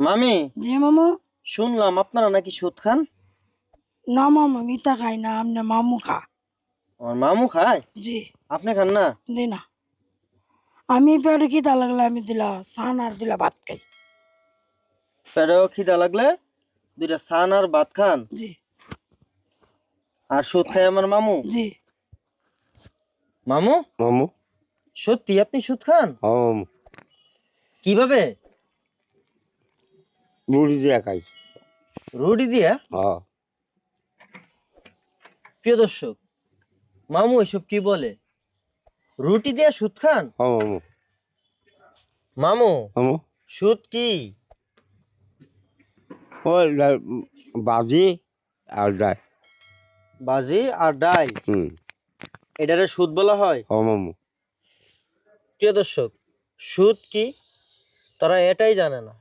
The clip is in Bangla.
মামি, জি মামু। শুনলাম আপনারা নাকি সুদ খান। না মামু, মিতা খাই না, আমনে মামু খা। আমার মামু খায়, জি। আপনি খান না? জি না, আমি পেটে খিদা লাগলে আমি দিলা সান আর দিলা ভাত খাই। পেটেও খিদা লাগলে দুইটা সান আর ভাত খান, জি। আর সুদ খায় আমার মামু। জি। মামু, মামু সত্যি আপনি সুদ খান? হ্যাঁ মামু কিভাবে? রুটি দিয়া খাই। রুটি দিয়া? হ্যাঁ প্রিয় দর্শক, মামু এসব কি বলে? রুটি দিয়া সুদ খান? হ্যাঁ মামু মামু, মামু সুদ কি? ওই বাজি আর ডাই। বাজি আর ডাল, এটারে সুদ বলা হয়? হ্যাঁ মামু প্রিয় দর্শক, সুদ কি তারা এটাই জানে না।